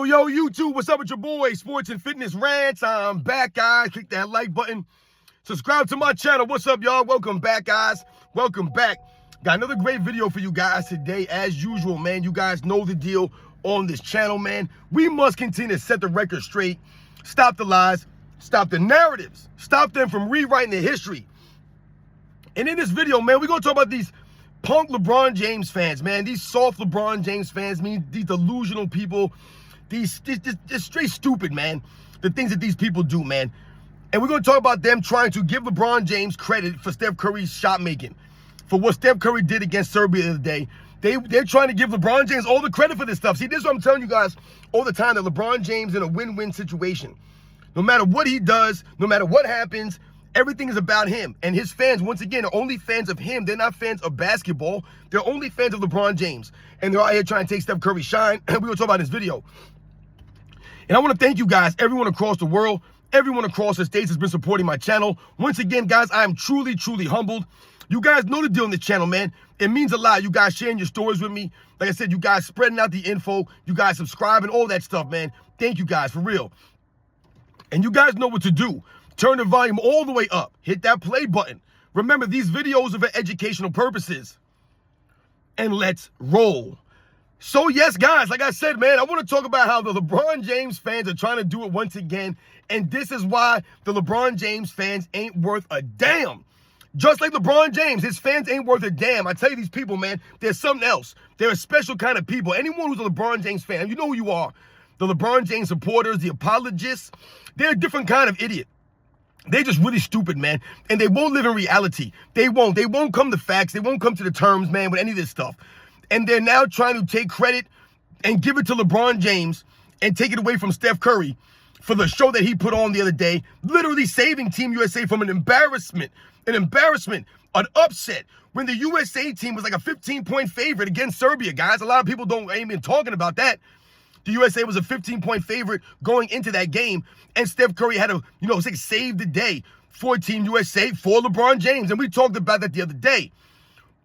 Yo, YouTube, what's up with your boy? Sports and Fitness Rants. I'm back, guys. Click that like button. Subscribe to my channel. What's up, y'all? Welcome back, guys. Welcome back. Got another great video for you guys today. As usual, man, you guys know the deal on this channel, man. We must continue to set the record straight. Stop the lies. Stop the narratives. Stop them from rewriting the history. And in this video, man, we're going to talk about these punk LeBron James fans, man. These soft LeBron James fans, these delusional people. These straight stupid, man. The things that these people do, man. And we're going to talk about them trying to give LeBron James credit for Steph Curry's shot making. For what Steph Curry did against Serbia the other day. They're trying to give LeBron James all the credit for this stuff. See, this is what I'm telling you guys all the time, that LeBron James in a win-win situation. No matter what he does, no matter what happens, everything is about him. And his fans, once again, are only fans of him. They're not fans of basketball. They're only fans of LeBron James. And they're out here trying to take Steph Curry's shine. And we're going to talk about this video. And I want to thank you guys, everyone across the world, everyone across the states has been supporting my channel. Once again, guys, I am truly, truly humbled. You guys know the deal on this channel, man. It means a lot. You guys sharing your stories with me. Like I said, you guys spreading out the info. You guys subscribing, all that stuff, man. Thank you guys, for real. And you guys know what to do. Turn the volume all the way up. Hit that play button. Remember, these videos are for educational purposes. And let's roll. So, yes, guys, like I said, man, I want to talk about how the LeBron James fans are trying to do it once again. And this is why the LeBron James fans ain't worth a damn. Just like LeBron James, his fans ain't worth a damn. I tell you, these people, man, they're something else. They're a special kind of people. Anyone who's a LeBron James fan, you know who you are. The LeBron James supporters, the apologists, they're a different kind of idiot. They're just really stupid, man. And they won't live in reality. They won't. They won't come to facts. They won't come to the terms, man, with any of this stuff. And they're now trying to take credit and give it to LeBron James and take it away from Steph Curry for the show that he put on the other day, literally saving Team USA from an embarrassment, an upset, when the USA team was like a 15-point favorite against Serbia, guys. A lot of people ain't even talking about that. The USA was a 15-point favorite going into that game, and Steph Curry had to, save the day for Team USA, for LeBron James. And we talked about that the other day.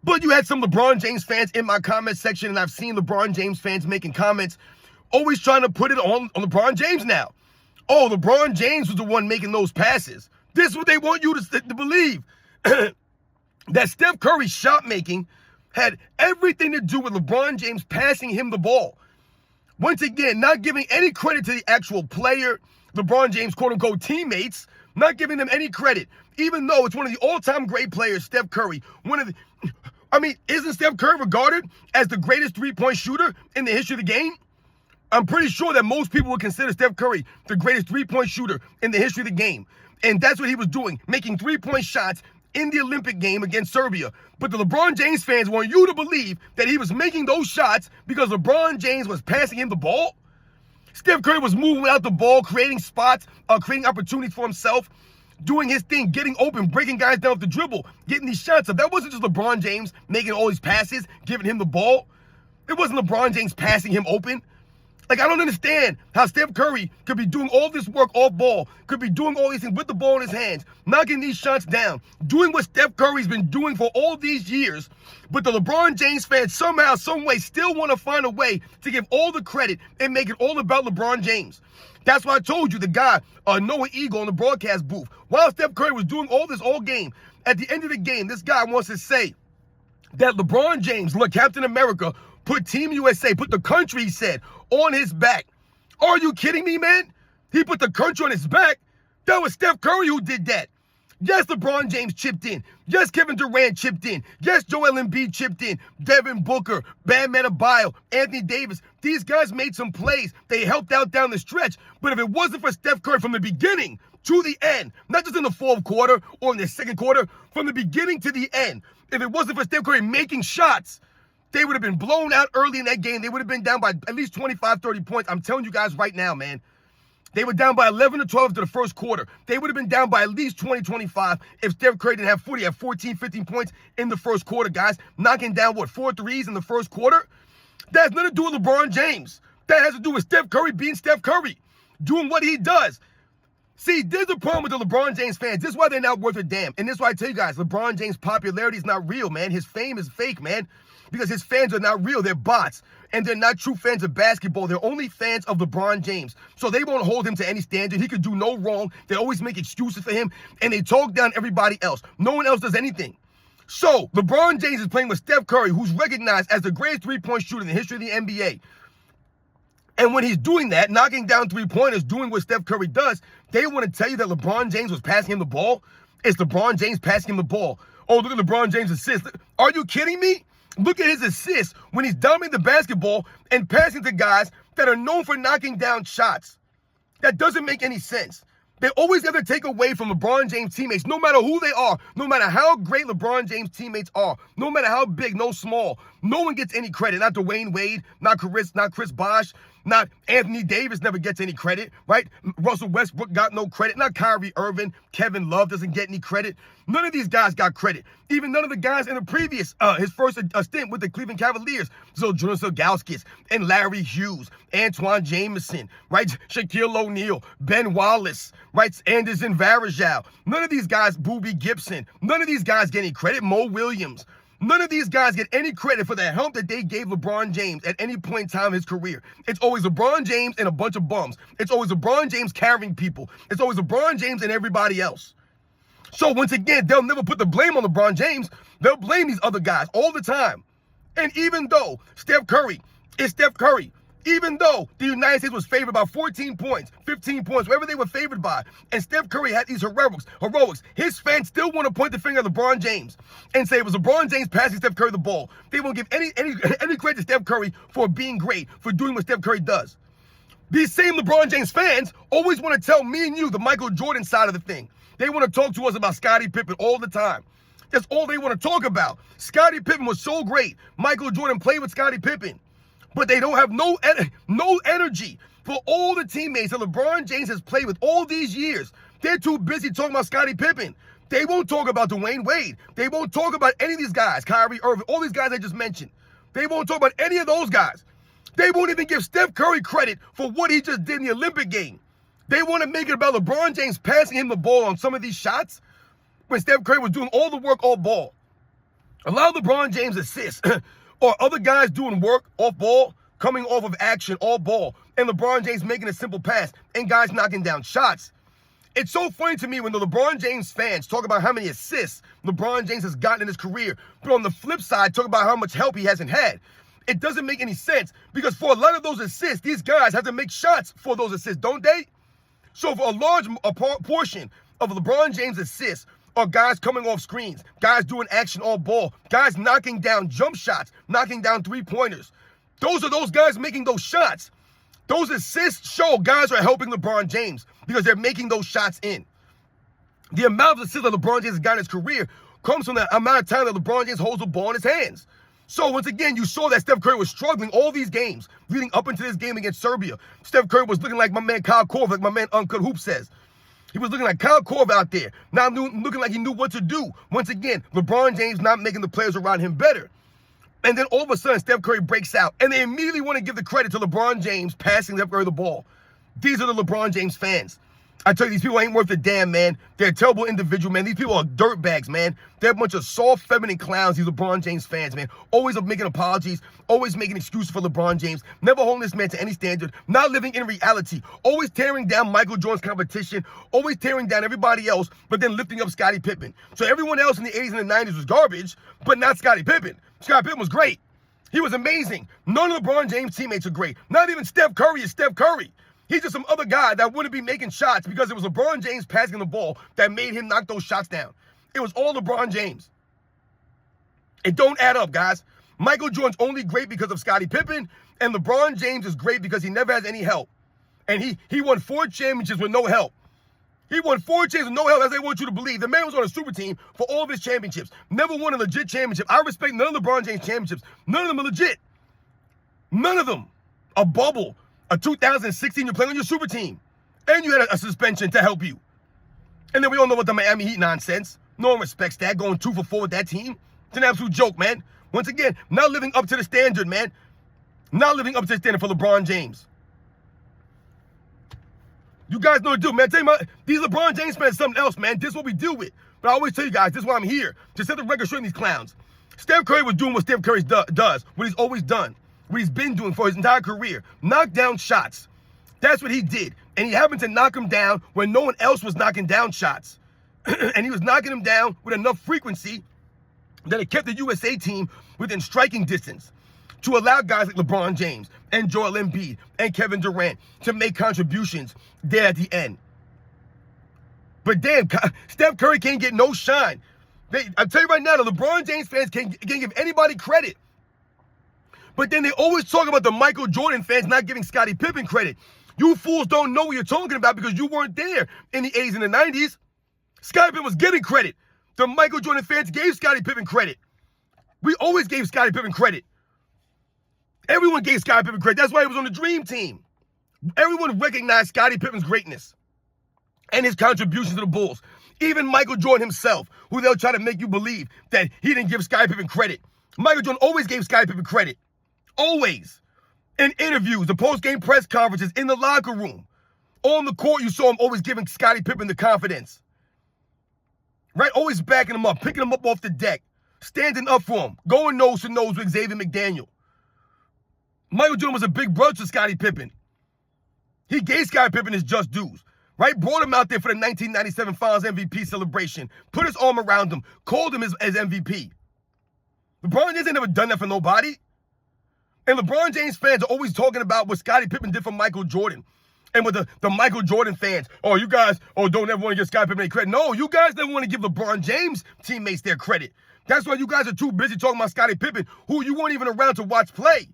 But you had some LeBron James fans in my comment section, and I've seen LeBron James fans making comments, always trying to put it on LeBron James now. Oh, LeBron James was the one making those passes. This is what they want you to believe. That Steph Curry's shot making had everything to do with LeBron James passing him the ball. Once again, not giving any credit to the actual player, LeBron James' quote-unquote teammates, not giving them any credit, even though it's one of the all-time great players, Steph Curry. Isn't Steph Curry regarded as the greatest three-point shooter in the history of the game? I'm pretty sure that most people would consider Steph Curry the greatest three-point shooter in the history of the game. And that's what he was doing, making three-point shots in the Olympic game against Serbia. But the LeBron James fans want you to believe that he was making those shots because LeBron James was passing him the ball. Steph Curry was moving out the ball, creating spots, creating opportunities for himself, doing his thing, getting open, breaking guys down with the dribble, getting these shots up. That wasn't just LeBron James making all these passes, giving him the ball. It wasn't LeBron James passing him open. Like, I don't understand how Steph Curry could be doing all this work off ball, could be doing all these things with the ball in his hands, knocking these shots down, doing what Steph Curry's been doing for all these years, but the LeBron James fans somehow, some way, still want to find a way to give all the credit and make it all about LeBron James. That's why I told you, the guy, Noah Eagle, in the broadcast booth, while Steph Curry was doing all this all game, at the end of the game, this guy wants to say that LeBron James, Captain America, put Team USA, put the country, he said, on his back. Are you kidding me, man? He put the country on his back? That was Steph Curry who did that. Yes, LeBron James chipped in. Yes, Kevin Durant chipped in. Yes, Joel Embiid chipped in. Devin Booker, Bam Adebayo, Anthony Davis. These guys made some plays. They helped out down the stretch. But if it wasn't for Steph Curry from the beginning to the end, not just in the fourth quarter or in the second quarter, from the beginning to the end, if it wasn't for Steph Curry making shots, they would have been blown out early in that game. They would have been down by at least 25, 30 points. I'm telling you guys right now, man. They were down by 11 to 12 to the first quarter. They would have been down by at least 20, 25 if Steph Curry didn't have 40, had 14, 15 points in the first quarter, guys. Knocking down, 4 threes in the first quarter? That has nothing to do with LeBron James. That has to do with Steph Curry being Steph Curry, doing what he does. See, there's a problem with the LeBron James fans. This is why they're not worth a damn. And this is why I tell you guys, LeBron James' popularity is not real, man. His fame is fake, man. because his fans are not real. They're bots. And they're not true fans of basketball. They're only fans of LeBron James. So they won't hold him to any standard. He could do no wrong. They always make excuses for him. And they talk down everybody else. No one else does anything. So LeBron James is playing with Steph Curry, who's recognized as the greatest three-point shooter in the history of the NBA. And when he's doing that, knocking down three-pointers, doing what Steph Curry does, they want to tell you that LeBron James was passing him the ball. It's LeBron James passing him the ball. Oh, look at LeBron James' assist. Are you kidding me? Look at his assists when he's dominating the basketball and passing to guys that are known for knocking down shots. That doesn't make any sense. They always have to take away from LeBron James teammates, no matter who they are, no matter how great LeBron James teammates are, no matter how big, no small. No one gets any credit. Not Dwayne Wade, not Chris Bosh, not Anthony Davis never gets any credit, right? Russell Westbrook got no credit. Not Kyrie Irving. Kevin Love doesn't get any credit. None of these guys got credit. Even none of the guys in the previous, his first stint with the Cleveland Cavaliers. So Jonas Ilgauskas and Larry Hughes, Antoine Jameson, right? Shaquille O'Neal, Ben Wallace, right? Anderson Varejao. None of these guys, Boobie Gibson. None of these guys get any credit. Mo Williams. None of these guys get any credit for the help that they gave LeBron James at any point in time in his career. It's always LeBron James and a bunch of bums. It's always LeBron James carrying people. It's always LeBron James and everybody else. So once again, they'll never put the blame on LeBron James. They'll blame these other guys all the time. And even though Steph Curry is Steph Curry, even though the United States was favored by 14 points, 15 points, whatever they were favored by, and Steph Curry had these heroics, his fans still want to point the finger at LeBron James and say it was LeBron James passing Steph Curry the ball. They won't give any credit to Steph Curry for being great, for doing what Steph Curry does. These same LeBron James fans always want to tell me and you the Michael Jordan side of the thing. They want to talk to us about Scottie Pippen all the time. That's all they want to talk about. Scottie Pippen was so great. Michael Jordan played with Scottie Pippen. But they don't have no energy for all the teammates that LeBron James has played with all these years. They're too busy talking about Scottie Pippen. They won't talk about Dwayne Wade. They won't talk about any of these guys, Kyrie Irving, all these guys I just mentioned. They won't talk about any of those guys. They won't even give Steph Curry credit for what he just did in the Olympic game. They want to make it about LeBron James passing him the ball on some of these shots when Steph Curry was doing all the work off ball. Allow LeBron James assists. Or other guys doing work off ball, coming off of action, all ball, and LeBron James making a simple pass, and guys knocking down shots. It's so funny to me when the LeBron James fans talk about how many assists LeBron James has gotten in his career, but on the flip side, talk about how much help he hasn't had. It doesn't make any sense, because for a lot of those assists, these guys have to make shots for those assists, don't they? So for a large portion of LeBron James' assists, or guys coming off screens, guys doing action all ball, guys knocking down jump shots, knocking down three-pointers. Those are those guys making those shots. Those assists show guys are helping LeBron James because they're making those shots in. The amount of assists that LeBron James has got in his career comes from the amount of time that LeBron James holds the ball in his hands. So once again, you saw that Steph Curry was struggling all these games leading up into this game against Serbia. Steph Curry was looking like my man Kyle Korver, like my man Uncut Hoop says. He was looking like Kyle Korver out there, now looking like he knew what to do. Once again, LeBron James not making the players around him better. And then all of a sudden, Steph Curry breaks out, and they immediately want to give the credit to LeBron James passing Steph Curry the ball. These are the LeBron James fans. I tell you, these people ain't worth a damn, man. They're a terrible individual, man. These people are dirtbags, man. They're a bunch of soft, feminine clowns, these LeBron James fans, man. Always making apologies, always making excuses for LeBron James, never holding this man to any standard, not living in reality, always tearing down Michael Jordan's competition, always tearing down everybody else, but then lifting up Scottie Pippen. So everyone else in the 80s and the 90s was garbage, but not Scottie Pippen. Scottie Pippen was great. He was amazing. None of LeBron James' teammates are great. Not even Steph Curry is Steph Curry. He's just some other guy that wouldn't be making shots because it was LeBron James passing the ball that made him knock those shots down. It was all LeBron James. It don't add up, guys. Michael Jordan's only great because of Scottie Pippen, and LeBron James is great because he never has any help. And he won 4 championships with no help. He won 4 championships with no help, as they want you to believe. The man was on a super team for all of his championships. Never won a legit championship. I respect none of LeBron James championships. None of them are legit. None of them. A bubble. A 2016, you're playing on your super team. And you had a suspension to help you. And then we all know what the Miami Heat nonsense. No one respects that, going 2 for 4 with that team. It's an absolute joke, man. Once again, not living up to the standard, man. Not living up to the standard for LeBron James. You guys know what to do, man. Tell you, these LeBron James fans are something else, man. This is what we deal with. But I always tell you guys, this is why I'm here. To set the record straight in these clowns. Steph Curry was doing what Steph Curry does, what he's always done, what he's been doing for his entire career. Knock down shots. That's what he did. And he happened to knock him down when no one else was knocking down shots. And he was knocking them down with enough frequency that it kept the USA team within striking distance to allow guys like LeBron James and Joel Embiid and Kevin Durant to make contributions there at the end. But damn, Steph Curry can't get no shine. I tell you right now, the LeBron James fans can't give anybody credit. But then they always talk about the Michael Jordan fans not giving Scottie Pippen credit. You fools don't know what you're talking about because you weren't there in the 80s and the 90s. Scottie Pippen was getting credit. The Michael Jordan fans gave Scottie Pippen credit. We always gave Scottie Pippen credit. Everyone gave Scottie Pippen credit. That's why he was on the Dream Team. Everyone recognized Scottie Pippen's greatness and his contributions to the Bulls. Even Michael Jordan himself, who they'll try to make you believe that he didn't give Scottie Pippen credit. Michael Jordan always gave Scottie Pippen credit. Always. In interviews, the post-game press conferences, in the locker room. On the court, you saw him always giving Scottie Pippen the confidence. Right? Always backing him up, picking him up off the deck, standing up for him, going nose to nose with Xavier McDaniel. Michael Jordan was a big brother to Scottie Pippen. He gave Scottie Pippen his just dues. Right? Brought him out there for the 1997 Finals MVP celebration. Put his arm around him. Called him as MVP. LeBron James ain't never done that for nobody. And LeBron James fans are always talking about what Scottie Pippen did for Michael Jordan. And with the Michael Jordan fans, oh, you guys, don't ever want to give Scottie Pippen any credit. No, you guys never want to give LeBron James teammates their credit. That's why you guys are too busy talking about Scottie Pippen, who you weren't even around to watch play.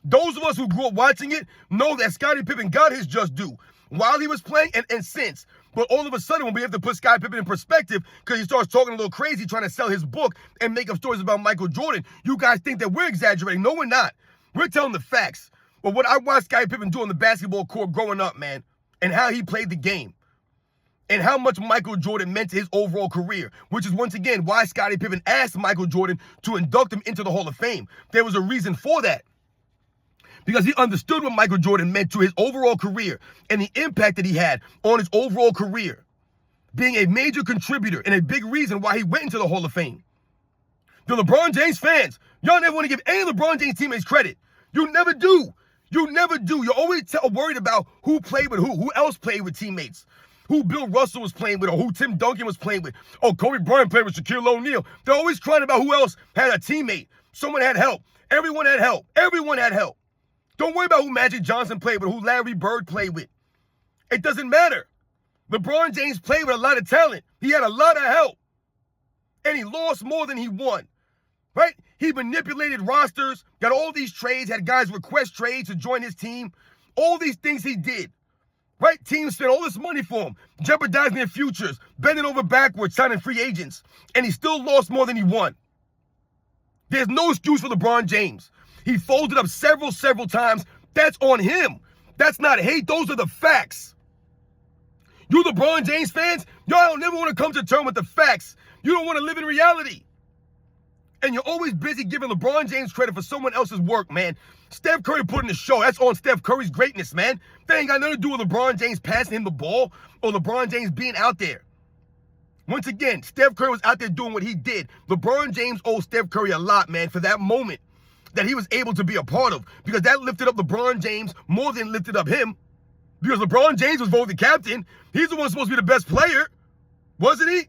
Those of us who grew up watching it know that Scottie Pippen got his just due while he was playing and since. But all of a sudden, when we have to put Scottie Pippen in perspective, because he starts talking a little crazy, trying to sell his book and make up stories about Michael Jordan, you guys think that we're exaggerating. No, we're not. We're telling the facts. But what I watched Scottie Pippen do on the basketball court growing up, man, and how he played the game, and how much Michael Jordan meant to his overall career, which is once again why Scottie Pippen asked Michael Jordan to induct him into the Hall of Fame. There was a reason for that. Because he understood what Michael Jordan meant to his overall career and the impact that he had on his overall career, being a major contributor and a big reason why he went into the Hall of Fame. The LeBron James fans, y'all never want to give any LeBron James teammates credit. You never do. You never do. You're always worried about who played with who else played with teammates, who Bill Russell was playing with, or who Tim Duncan was playing with. Oh, Kobe Bryant played with Shaquille O'Neal. They're always crying about who else had a teammate. Someone had help. Everyone had help. Everyone had help. Don't worry about who Magic Johnson played with, who Larry Bird played with. It doesn't matter. LeBron James played with a lot of talent. He had a lot of help. And he lost more than he won. Right? He manipulated rosters, got all these trades, had guys request trades to join his team. All these things he did. Right? Teams spent all this money for him, jeopardizing their futures, bending over backwards, signing free agents. And he still lost more than he won. There's no excuse for LeBron James. He folded up several times. That's on him. That's not hate. Those are the facts. You LeBron James fans, y'all don't never want to come to terms with the facts. You don't want to live in reality. And you're always busy giving LeBron James credit for someone else's work, man. Steph Curry put in the show. That's on Steph Curry's greatness, man. That ain't got nothing to do with LeBron James passing him the ball or LeBron James being out there. Once again, Steph Curry was out there doing what he did. LeBron James owes Steph Curry a lot, man, for that moment that he was able to be a part of, because that lifted up LeBron James more than lifted up him, because LeBron James was voted captain. He's the one supposed to be the best player, wasn't he?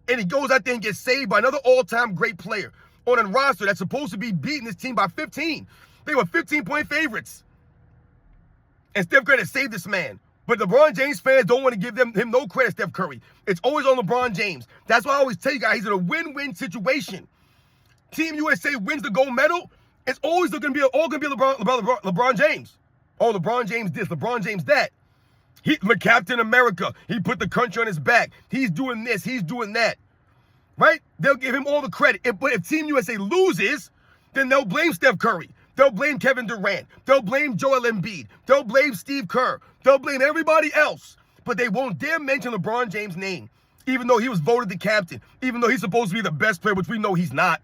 And he goes out there and gets saved by another all-time great player on a roster that's supposed to be beating this team by 15. They were 15-point favorites. And Steph Curry saved this man. But LeBron James fans don't want to give him no credit, Steph Curry. It's always on LeBron James. That's why I always tell you guys, he's in a win-win situation. Team USA wins the gold medal, it's always going to be LeBron James. Oh, LeBron James this, LeBron James that. He's the Captain America. He put the country on his back. He's doing this. He's doing that. Right? They'll give him all the credit. But if Team USA loses, then they'll blame Steph Curry. They'll blame Kevin Durant. They'll blame Joel Embiid. They'll blame Steve Kerr. They'll blame everybody else. But they won't dare mention LeBron James' name, even though he was voted the captain, even though he's supposed to be the best player, which we know he's not.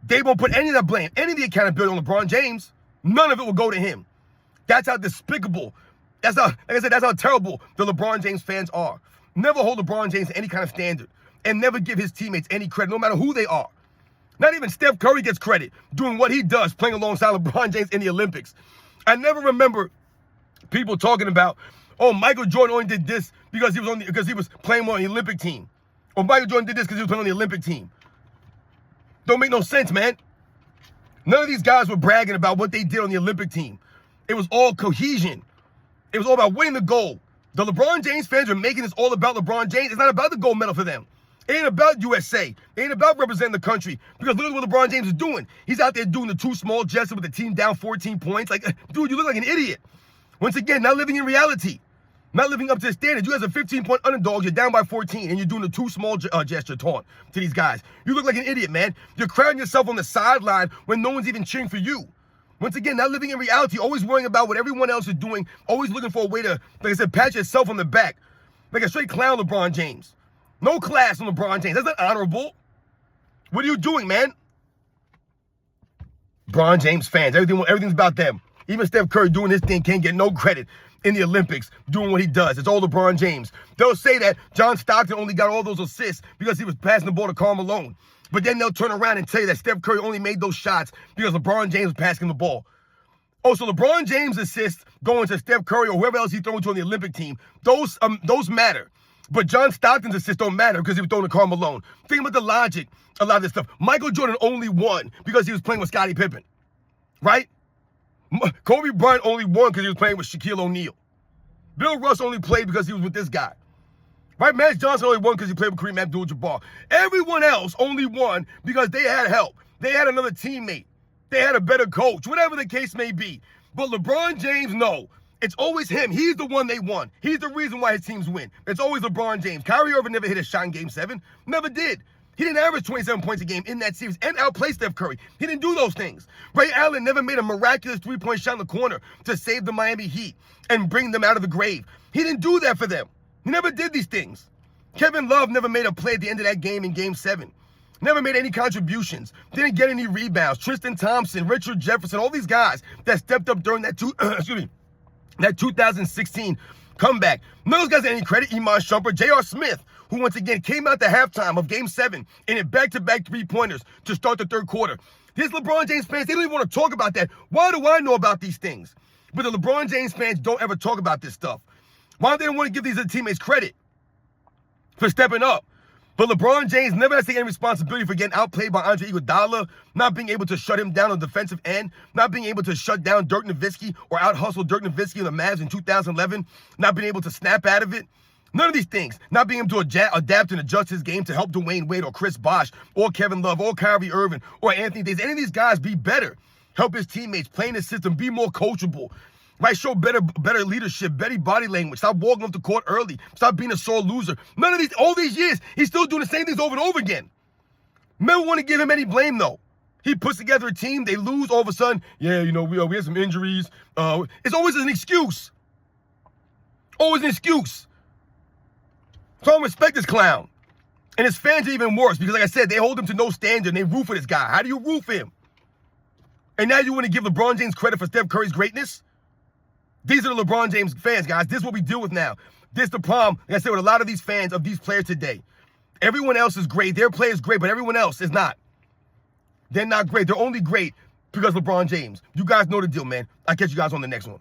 They won't put any of the blame, any of the accountability on LeBron James. None of it will go to him. That's how despicable, that's how, like I said, that's how terrible the LeBron James fans are. Never hold LeBron James to any kind of standard. and never give his teammates any credit, no matter who they are. Not even Steph Curry gets credit doing what he does, playing alongside LeBron James in the Olympics. I never remember people talking about, oh, Michael Jordan only did this because he was playing on the Olympic team. Or Michael Jordan did this because he was playing on the Olympic team. Don't make no sense, man. None of these guys were bragging about what they did on the Olympic team. It was all cohesion. It was all about winning the gold. The LeBron James fans are making this all about LeBron James. It's not about the gold medal for them. It ain't about USA. It ain't about representing the country. Because look at what LeBron James is doing. He's out there doing the two small gestures with the team down 14 points. Like, dude, you look like an idiot. Once again, not living in reality. Not living up to the standard. You guys are 15-point underdogs. You're down by 14, and you're doing the two small gesture taunt to these guys. You look like an idiot, man. You're crowding yourself on the sideline when no one's even cheering for you. Once again, not living in reality, always worrying about what everyone else is doing, always looking for a way to, like I said, pat yourself on the back. Like a straight clown LeBron James. No class on LeBron James. That's not honorable. What are you doing, man? LeBron James fans, everything's about them. Even Steph Curry doing this thing can't get no credit in the Olympics doing what he does. It's all LeBron James. They'll say that John Stockton only got all those assists because he was passing the ball to Karl Malone. But then they'll turn around and tell you that Steph Curry only made those shots because LeBron James was passing the ball. Oh, so LeBron James assists going to Steph Curry or whoever else he's throwing to on the Olympic team, those matter. But John Stockton's assists don't matter because he was throwing to Karl Malone. Think about the logic, a lot of this stuff. Michael Jordan only won because he was playing with Scottie Pippen, right? Kobe Bryant only won because he was playing with Shaquille O'Neal. Bill Russ only played because he was with this guy. Right? Magic Johnson only won because he played with Kareem Abdul-Jabbar. Everyone else only won because they had help. They had another teammate. They had a better coach, whatever the case may be. But LeBron James, no. It's always him. He's the one they won. He's the reason why his teams win. It's always LeBron James. Kyrie Irving never hit a shot in Game 7. Never did. He didn't average 27 points a game in that series and outplay Steph Curry. He didn't do those things. Ray Allen never made a miraculous three-point shot in the corner to save the Miami Heat and bring them out of the grave. He didn't do that for them. He never did these things. Kevin Love never made a play at the end of that game in Game 7. Never made any contributions. Didn't get any rebounds. Tristan Thompson, Richard Jefferson, all these guys that stepped up during that 2016 comeback. None of those guys had any credit. Iman Shumpert, J.R. Smith, who once again came out the halftime of Game 7 and hit back-to-back three-pointers to start the third quarter. These LeBron James fans, they don't even want to talk about that. Why do I know about these things? But the LeBron James fans don't ever talk about this stuff. Why do they don't want to give these other teammates credit for stepping up? But LeBron James never has to take any responsibility for getting outplayed by Andre Iguodala, not being able to shut him down on the defensive end, not being able to shut down Dirk Nowitzki or out-hustle Dirk Nowitzki in the Mavs in 2011, not being able to snap out of it. None of these things. Not being able to adapt and adjust his game to help Dwayne Wade or Chris Bosh or Kevin Love or Kyrie Irving or Anthony Davis. Any of these guys be better. Help his teammates, play in the system, be more coachable. Right, show better leadership, better body language. Stop walking off the court early. Stop being a sore loser. None of these, all these years, he's still doing the same things over and over again. Never want to give him any blame, though. He puts together a team, they lose, all of a sudden, yeah, you know, we had some injuries. It's always an excuse. Always an excuse. So I don't respect this clown. And his fans are even worse because, like I said, they hold him to no standard and they root for this guy. How do you root for him? And now you want to give LeBron James credit for Steph Curry's greatness? These are the LeBron James fans, guys. This is what we deal with now. This is the problem, like I said, with a lot of these fans of these players today. Everyone else is great. Their play is great, but everyone else is not. They're not great. They're only great because LeBron James. You guys know the deal, man. I'll catch you guys on the next one.